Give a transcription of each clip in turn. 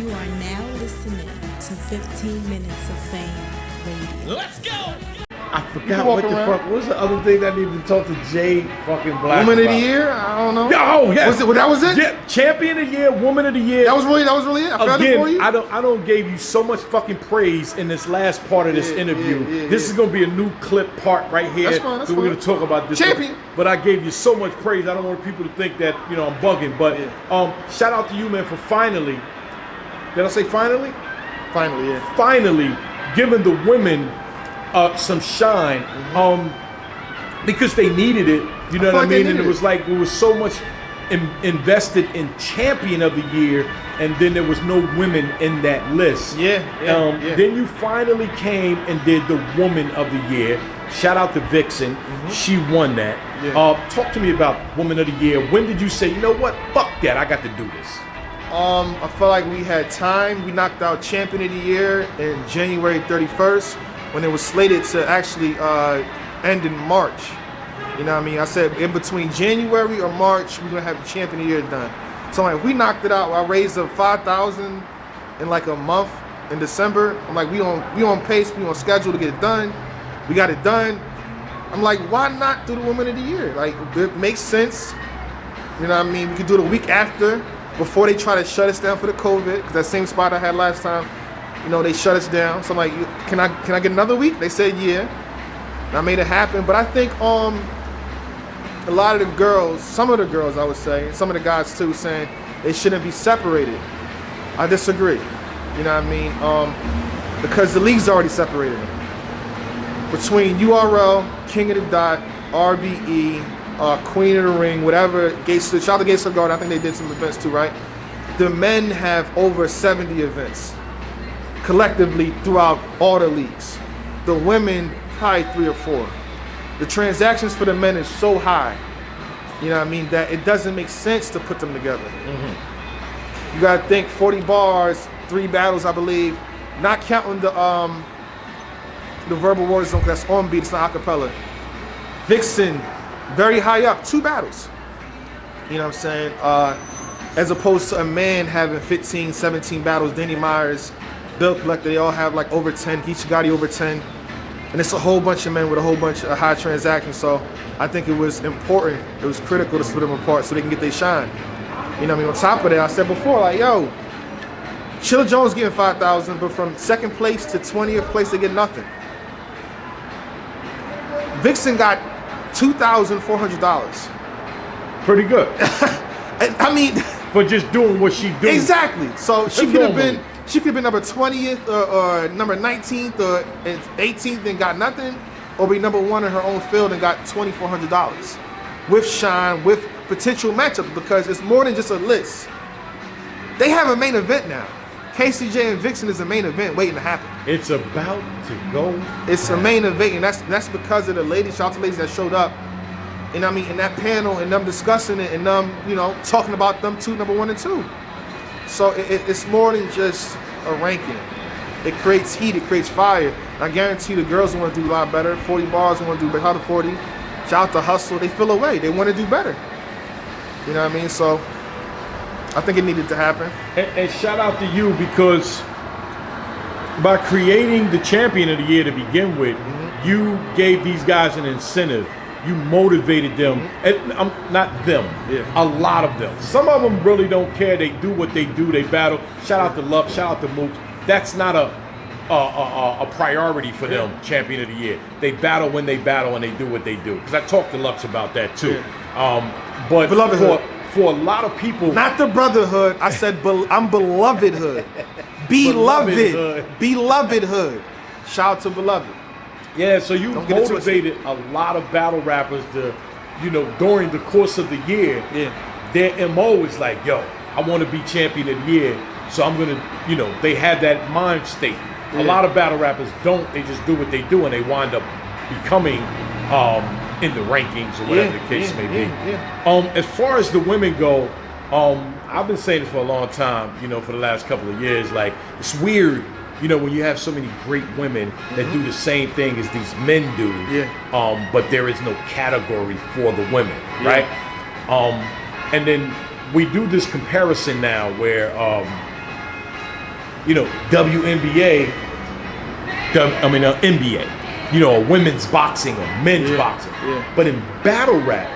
You are now listening to 15 Minutes of Fame Radio. Let's go! I forgot what the fuck. What was the other thing that I needed to talk to Jay fucking Blac Woman about? of the Year? I don't know. Oh yeah, That was it? Yeah, Champion of the Year, Woman of the Year. That was really it. I felt it for you. I don't gave you so much fucking praise in this last part of this interview. This is gonna be a new clip part right here. That's fine. We're gonna talk about this. Champion. But I gave you so much praise. I don't want people to think that I'm bugging. But shout out to you, man, for finally. Did I say finally? Finally, yeah. Finally giving the women some shine, because they needed it. You know what I mean? And it was like there was so much invested in Champion of the Year, and then there was no women in that list. Then you finally came and did the Woman of the Year. Shout out to Vixen. She won that. Talk to me about Woman of the Year. When did you say, you know what? Fuck that. I got to do this. I felt like we had time. We knocked out Champion of the Year in January 31st. when it was slated to actually end in March. You know what I mean? I said in between January or March, we're gonna have the Champion of the Year done. So like, if we knocked it out, I raised up 5,000 in like a month in December. I'm like, we on pace, we on schedule to get it done. We got it done. I'm like, why not do the Woman of the Year? Like, it makes sense. You know what I mean? We could do it a week after, before they try to shut us down for the COVID, because that same spot I had last time, you know, they shut us down. So I'm like, can I get another week? They said yeah. And I made it happen. But I think a lot of the girls, some of the girls I would say, some of the guys too, saying they shouldn't be separated. I disagree. You know what I mean? Because the league's already separated them. Between URL, King of the Dot, RBE, Queen of the Ring, whatever, shout out to Gates of Garden, I think they did some events too, right? The men have over 70 events collectively throughout all the leagues. The women, probably 3 or 4. The transactions for the men is so high, you know what I mean, that it doesn't make sense to put them together. You gotta think 40 bars, 3 battles, I believe, not counting the Verbal War Zone, because that's on beat, it's not acapella. Vixen, very high up, 2 battles. You know what I'm saying? As opposed to a man having 15, 17 battles. Danny Myers, Bill Collector, they all have like over 10. Geechee Gotti over 10. And it's a whole bunch of men with a whole bunch of high transactions. So I think it was important, it was critical to split them apart so they can get their shine. You know what I mean? On top of that, I said before, like, yo, Chilla Jones getting 5,000, but from 2nd place to 20th place, they get nothing. Vixen got $2,400. Pretty good. I mean, for just doing what she do. Exactly. So she could have been number 20th or number 19th or 18th and got nothing, or be number 1 in her own field and got $2,400 with shine, with potential matchups, because it's more than just a list. They have a main event now. KCJ and Vixen is a main event waiting to happen. It's about to go. It's a main event, and that's because of the ladies, shout out to ladies that showed up. And I mean, in that panel, and them discussing it, and them, you know, talking about them two, number 1 and 2. So it's more than just a ranking. It creates heat, it creates fire. I guarantee the girls want to do a lot better. 40 bars want to do better. How to 40? Shout out to Hustle. They feel away. They want to do better. You know what I mean? So I think it needed to happen. And shout out to you, because by creating the Champion of the Year to begin with, you gave these guys an incentive. You motivated them, and not them, a lot of them. Some of them really don't care. They do what they do. They battle. Shout out to Love. Shout out to Mooch. That's not a priority for them. Champion of the Year. They battle when they battle, and they do what they do. Because I talked to Lux about that too. But for a lot of people, not the brotherhood. I said I'm belovedhood. Belovedhood. Shout out to Beloved. Yeah, so you motivated a lot of battle rappers to, you know, during the course of the year, their MO is like, yo, I want to be Champion of the Year, so I'm going to, you know, they have that mind state. A lot of battle rappers don't, they just do what they do, and they wind up becoming in the rankings or whatever the case may be. As far as the women go, I've been saying this for a long time, you know, for the last couple of years, like, it's weird. You know, when you have so many great women that do the same thing as these men do, but there is no category for the women, right? And then we do this comparison now where WNBA, NBA, women's boxing or men's boxing. Yeah. But in battle rap,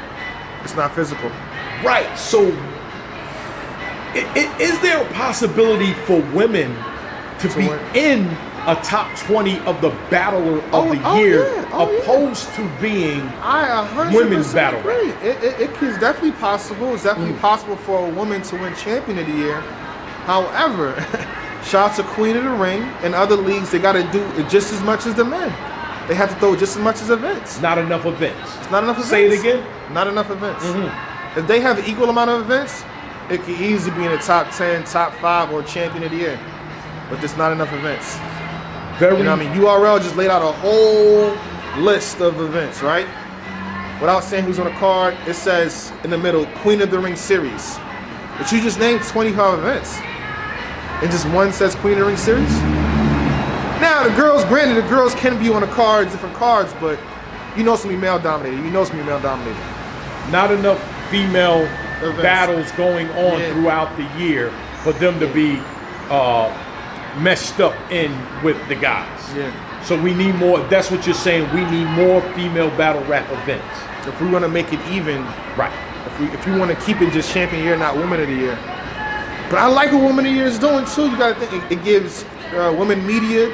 It's not physical. right? So, is there a possibility for women to be win. in a top 20 of the battler of the year, opposed to being I 100% women's battle agree. It is definitely possible. It's definitely possible for a woman to win champion of the year. However, shout out to Queen of the Ring and other leagues. They got to do it just as much as the men. They have to throw just as much as events. not enough events? It's not enough events. Say it again. Not enough events. If they have an equal amount of events, it could easily be in the top 10, top 5, or champion of the year. But there's not enough events. Very. You know what I mean? URL just laid out a whole list of events, right? Without saying who's on the card, it says in the middle, Queen of the Ring Series. But you just named 25 events. And just one says Queen of the Ring Series? Now, the girls can be on the cards, different cards, but it's going to be male dominated. Not enough female Events. battles going on throughout the year for them to be meshed up in with the guys. Yeah. So we need more. That's what you're saying. We need more female battle rap events. If we want to make it even, Right. if we want to keep it just champion year, not woman of the year. But I like what woman of the year is doing too. You got to think it gives women media.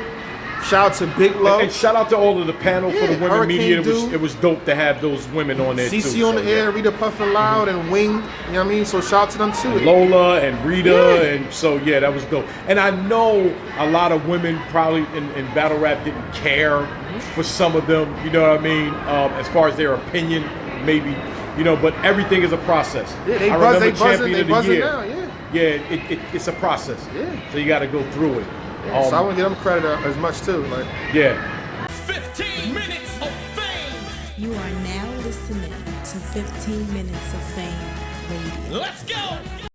Shout out to Big Love. And shout out to all of the panel for the women Hurricane media. Dude. It was dope to have those women on there too. CC on the air, Rita Puffin Loud, and Wing. You know what I mean? So shout out to them too. Lola and Rita, Yeah. and so that was dope. And I know a lot of women probably in battle rap didn't care for some of them. You know what I mean? As far as their opinion, maybe. But everything is a process. Yeah, they I buzz, remember they buzzing, champion they of the buzzing year. now. Yeah. It's a process. Yeah. So you got to go through it. So I want to give them credit as much too. Like. Yeah. 15 minutes of fame. You are now listening to 15 Minutes of Fame Radio. Let's go.